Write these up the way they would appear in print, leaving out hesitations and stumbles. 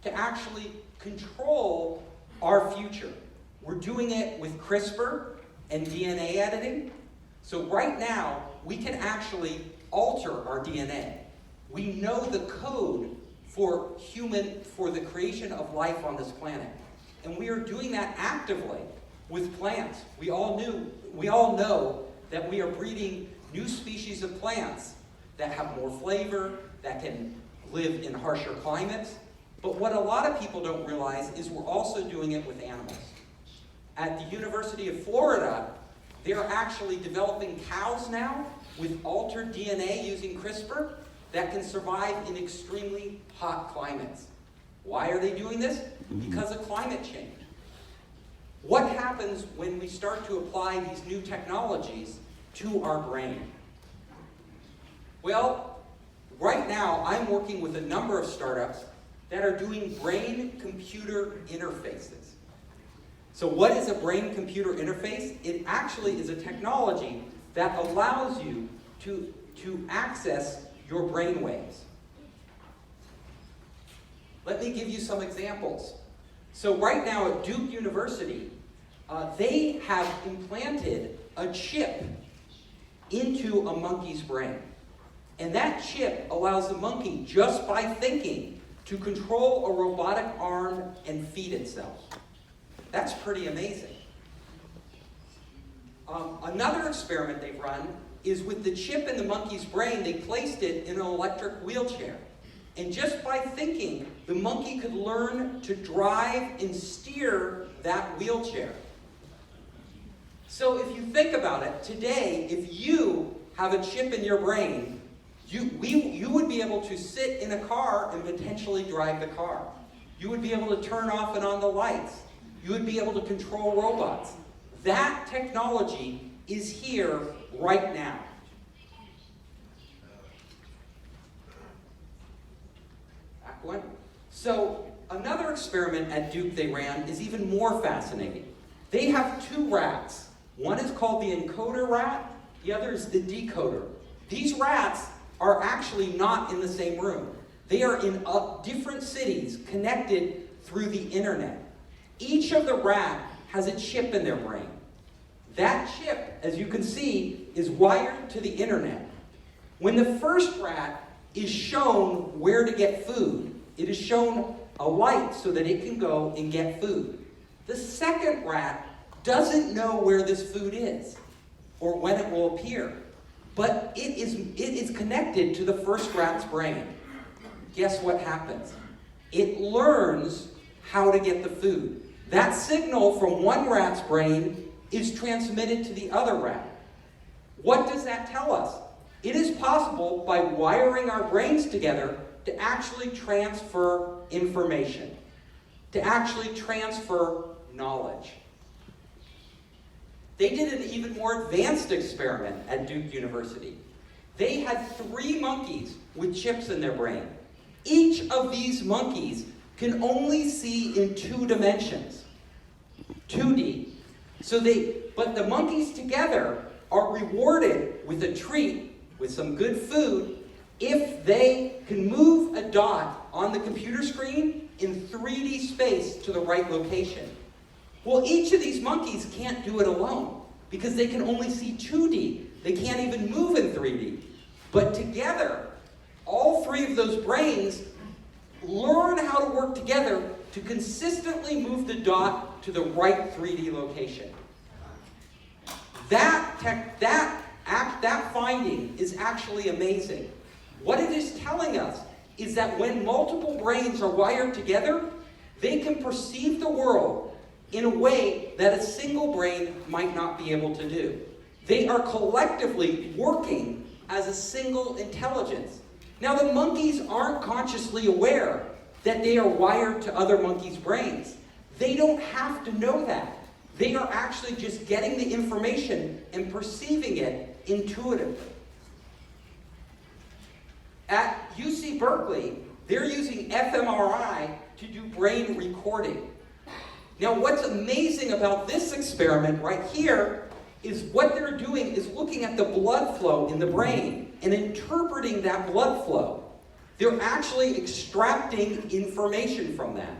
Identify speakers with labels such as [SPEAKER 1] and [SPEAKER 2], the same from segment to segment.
[SPEAKER 1] to actually control our future. We're doing it with CRISPR and DNA editing. So right now, we can actually alter our DNA. We know the code for the creation of life on this planet. And we are doing that actively with plants. We all know that we are breeding new species of plants that have more flavor, that can live in harsher climates. But what a lot of people don't realize is we're also doing it with animals. At the University of Florida, they're actually developing cows now with altered DNA using CRISPR that can survive in extremely hot climates. Why are they doing this? Because of climate change. What happens when we start to apply these new technologies to our brain? Well, right now I'm working with a number of startups that are doing brain-computer interfaces. So what is a brain-computer interface? It actually is a technology that allows you to access your brain waves. Let me give you some examples. So right now at Duke University, they have implanted a chip into a monkey's brain. And that chip allows the monkey, just by thinking, to control a robotic arm and feed itself. That's pretty amazing. Another experiment they've run is with the chip in the monkey's brain, they placed it in an electric wheelchair. And just by thinking, the monkey could learn to drive and steer that wheelchair. So if you think about it, today, if you have a chip in your brain, you would be able to sit in a car and potentially drive the car. You would be able to turn off and on the lights. You would be able to control robots. That technology is here right now. Back one. So another experiment at Duke they ran is even more fascinating. They have two rats. One is called the encoder rat, the other is the decoder. These rats are actually not in the same room. They are in different cities connected through the internet. Each of the rat has a chip in their brain. That chip, as you can see, is wired to the internet. When the first rat is shown where to get food, it is shown a light so that it can go and get food. The second rat doesn't know where this food is or when it will appear, but it is connected to the first rat's brain. Guess what happens? It learns how to get the food. That signal from one rat's brain is transmitted to the other rat. What does that tell us? It is possible, by wiring our brains together, to actually transfer information, to actually transfer knowledge. They did an even more advanced experiment at Duke University. They had 3 monkeys with chips in their brain. Each of these monkeys can only see in 2 dimensions, 2D. But the monkeys together are rewarded with a treat, with some good food, if they can move a dot on the computer screen in 3D space to the right location. Well, each of these monkeys can't do it alone because they can only see 2D. They can't even move in 3D. But together, all 3 of those brains learn how to work together to consistently move the dot to the right 3D location. That finding is actually amazing. What it is telling us is that when multiple brains are wired together, they can perceive the world in a way that a single brain might not be able to do. They are collectively working as a single intelligence. Now, the monkeys aren't consciously aware that they are wired to other monkeys' brains. They don't have to know that. They are actually just getting the information and perceiving it intuitively. At UC Berkeley, they're using fMRI to do brain recording. Now, what's amazing about this experiment right here is what they're doing is looking at the blood flow in the brain and interpreting that blood flow. They're actually extracting information from that.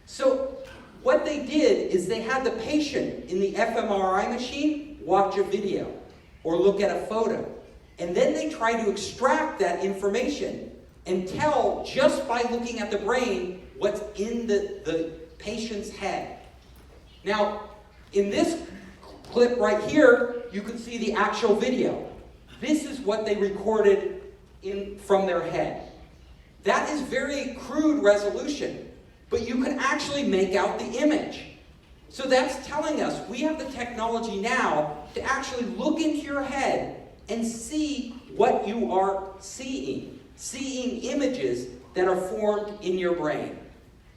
[SPEAKER 1] So what they did is they had the patient in the fMRI machine watch a video or look at a photo. And then they try to extract that information and tell, just by looking at the brain, what's in the patient's head. Now, in this clip right here, you can see the actual video. This is what they recorded from their head. That is very crude resolution, but you can actually make out the image. So that's telling us we have the technology now to actually look into your head and see what you are seeing images that are formed in your brain.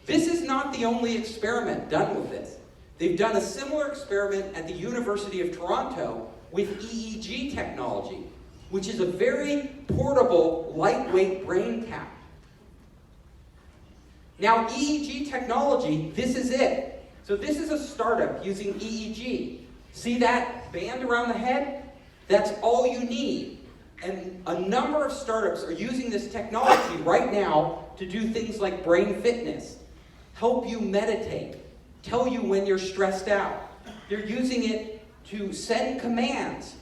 [SPEAKER 1] This is not the only experiment done with this. They've done a similar experiment at the University of Toronto with EEG technology, which is a very portable, lightweight brain tap. Now, EEG technology, this is it. So this is a startup using EEG. See that band around the head? That's all you need. And a number of startups are using this technology right now to do things like brain fitness, help you meditate, tell you when you're stressed out. They're using it to send commands.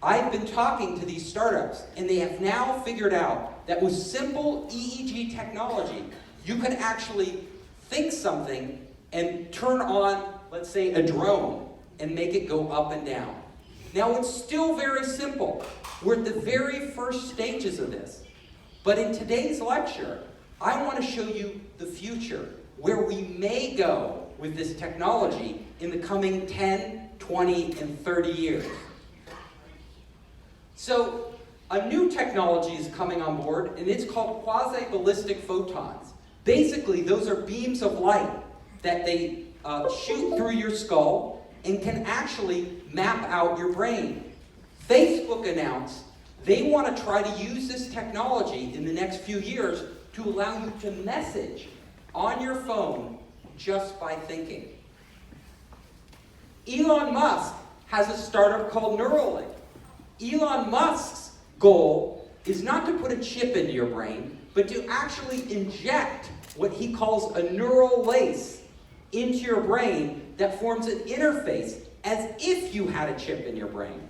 [SPEAKER 1] I've been talking to these startups, and they have now figured out that with simple EEG technology, you can actually think something and turn on, let's say, a drone and make it go up and down. Now, it's still very simple. We're at the very first stages of this. But in today's lecture, I want to show you the future, where we may go with this technology in the coming 10, 20, and 30 years. So, a new technology is coming on board, and it's called quasi ballistic photons. Basically, those are beams of light that they shoot through your skull and can actually map out your brain. Facebook announced they want to try to use this technology in the next few years to allow you to message on your phone just by thinking. Elon Musk has a startup called Neuralink. Elon Musk's goal is not to put a chip into your brain, but to actually inject what he calls a neural lace into your brain that forms an interface as if you had a chip in your brain,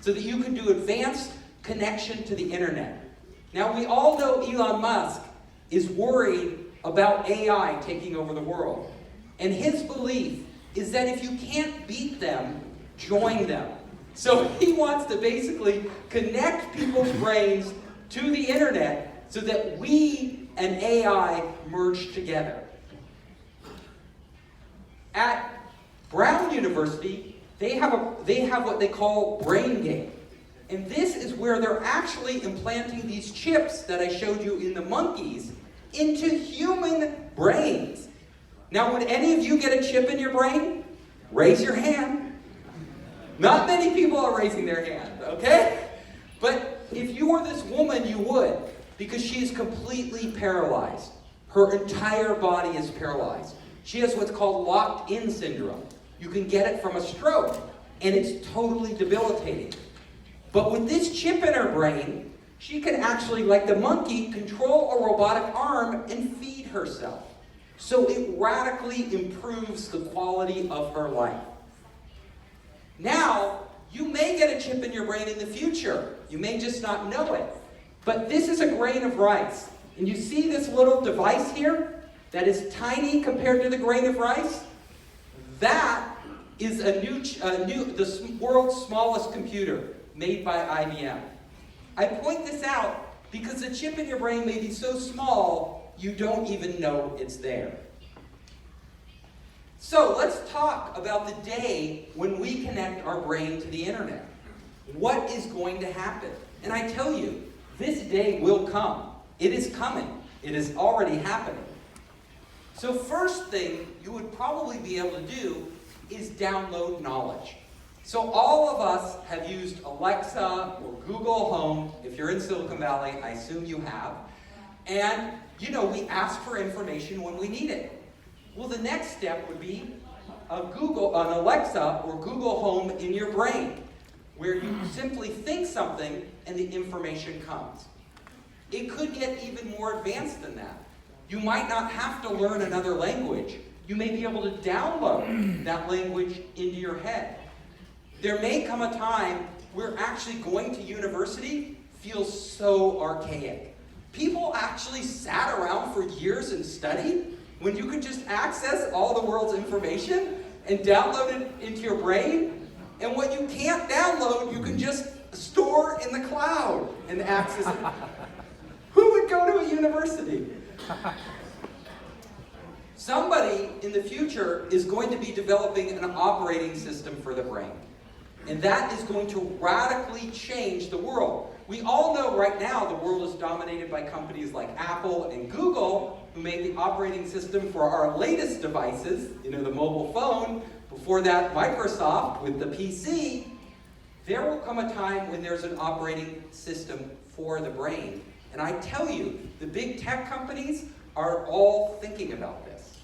[SPEAKER 1] so that you can do advanced connection to the internet. Now, we all know Elon Musk is worried about AI taking over the world. And his belief is that if you can't beat them, join them. So he wants to basically connect people's brains to the internet so that we and AI merge together. At Brown University, they have what they call brain game. And this is where they're actually implanting these chips that I showed you in the monkeys into human brains. Now, would any of you get a chip in your brain? Raise your hand. Not many people are raising their hand, okay? But if you were this woman, you would, because she is completely paralyzed. Her entire body is paralyzed. She has what's called locked-in syndrome. You can get it from a stroke, and it's totally debilitating. But with this chip in her brain, she can actually, like the monkey, control a robotic arm and feed herself. So it radically improves the quality of her life. Now, you may get a chip in your brain in the future. You may just not know it. But this is a grain of rice. And you see this little device here that is tiny compared to the grain of rice? That is the world's smallest computer made by IBM. I point this out because the chip in your brain may be so small you don't even know it's there. So let's talk about the day when we connect our brain to the internet. What is going to happen? And I tell you, this day will come. It is coming. It is already happening. So first thing you would probably be able to do is download knowledge. So all of us have used Alexa or Google Home. If you're in Silicon Valley, I assume you have. And, we ask for information when we need it. Well, the next step would be an Alexa or Google Home in your brain, where you simply think something and the information comes. It could get even more advanced than that. You might not have to learn another language. You may be able to download that language into your head. There may come a time where actually going to university feels so archaic. People actually sat around for years and studied when you could just access all the world's information and download it into your brain. And what you can't download, you can just store in the cloud and access it. Who would go to a university? Somebody in the future is going to be developing an operating system for the brain. And that is going to radically change the world. We all know right now the world is dominated by companies like Apple and Google, who made the operating system for our latest devices, the mobile phone. Before that, Microsoft with the PC. There will come a time when there's an operating system for the brain. And I tell you, the big tech companies are all thinking about this.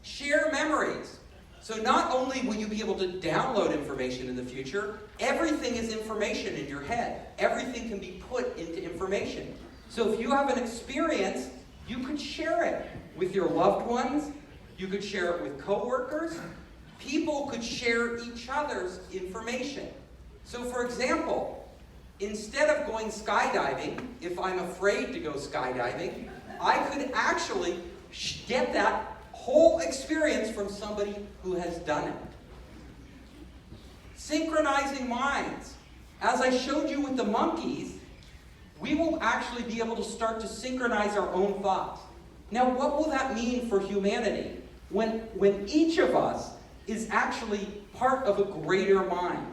[SPEAKER 1] Share memories. So not only will you be able to download information in the future, everything is information in your head. Everything can be put into information. So if you have an experience, you could share it with your loved ones. You could share it with coworkers. People could share each other's information. So for example, instead of going skydiving, if I'm afraid to go skydiving, I could actually get that whole experience from somebody who has done it. Synchronizing minds. As I showed you with the monkeys, we will actually be able to start to synchronize our own thoughts. Now, what will that mean for humanity? When each of us is actually part of a greater mind.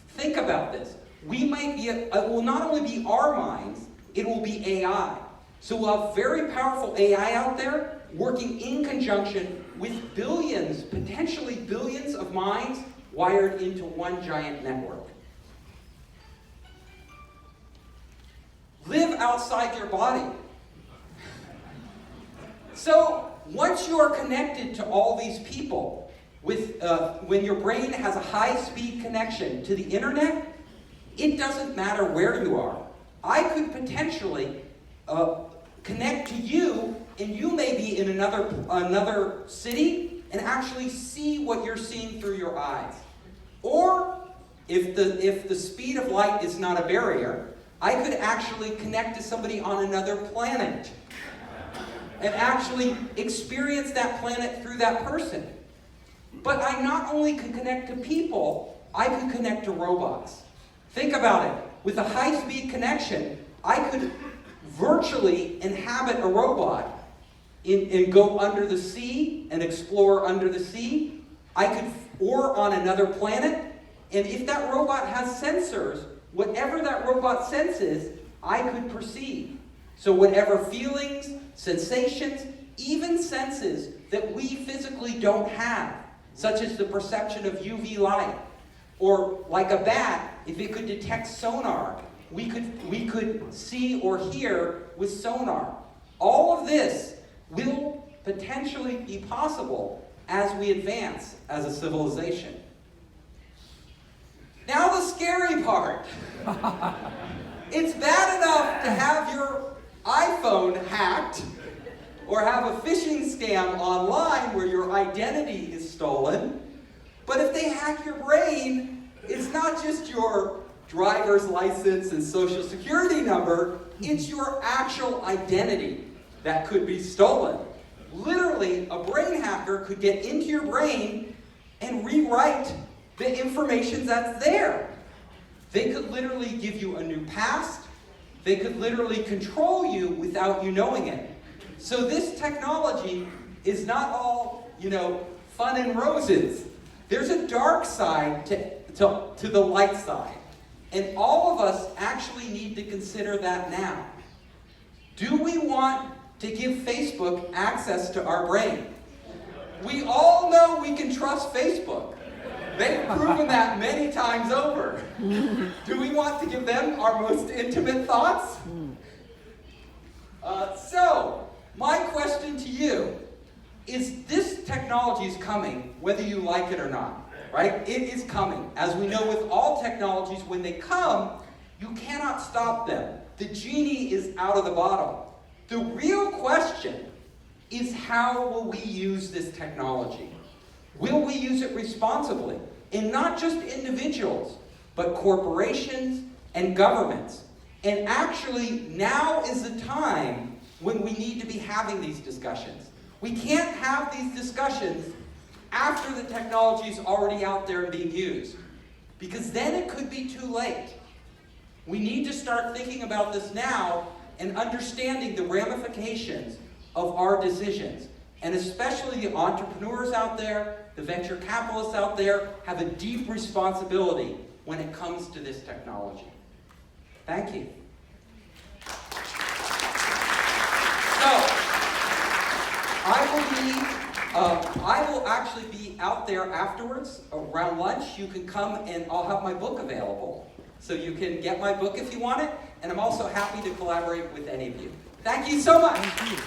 [SPEAKER 1] Think about this. We might be, it will not only be our minds, it will be AI. So we'll have very powerful AI out there working in conjunction with billions, potentially billions of minds wired into one giant network. Live outside your body. So once you are connected to all these people, when your brain has a high-speed connection to the internet, it doesn't matter where you are. I could potentially connect to you, and you may be in another city and actually see what you're seeing through your eyes. Or if the speed of light is not a barrier, I could actually connect to somebody on another planet and actually experience that planet through that person. But I not only could connect to people, I could connect to robots. Think about it. With a high-speed connection, I could virtually inhabit a robot and go under the sea and explore under the sea. Or on another planet. And if that robot has sensors, whatever that robot senses, I could perceive. So whatever feelings, sensations, even senses that we physically don't have, such as the perception of UV light, or like a bat, if it could detect sonar, we could see or hear with sonar. All of this will potentially be possible as we advance as a civilization. Now the scary part. It's bad enough to have your iPhone hacked or have a phishing scam online where your identity is stolen. But if they hack your brain, it's not just your driver's license and social security number, it's your actual identity that could be stolen. Literally, a brain hacker could get into your brain and rewrite the information that's there. They could literally give you a new past. They could literally control you without you knowing it. So this technology is not all, fun and roses. There's a dark side to the light side. And all of us actually need to consider that now. Do we want to give Facebook access to our brain? We all know we can trust Facebook. They've proven that many times over. Do we want to give them our most intimate thoughts? So, my question to you is, this technology is coming, whether you like it or not, right? It is coming. As we know with all technologies, when they come, You cannot stop them. The genie is out of the bottle. The real question is, how will we use this technology? Will we use it responsibly? And not just individuals, but corporations and governments. And actually, now is the time when we need to be having these discussions. We can't have these discussions after the technology is already out there and being used, because then it could be too late. We need to start thinking about this now and understanding the ramifications of our decisions. And especially the entrepreneurs out there, the venture capitalists out there, have a deep responsibility when it comes to this technology. Thank you. So, I will actually be out there afterwards, around lunch. You can come and I'll have my book available. So you can get my book if you want it, and I'm also happy to collaborate with any of you. Thank you so much.
[SPEAKER 2] Thank you.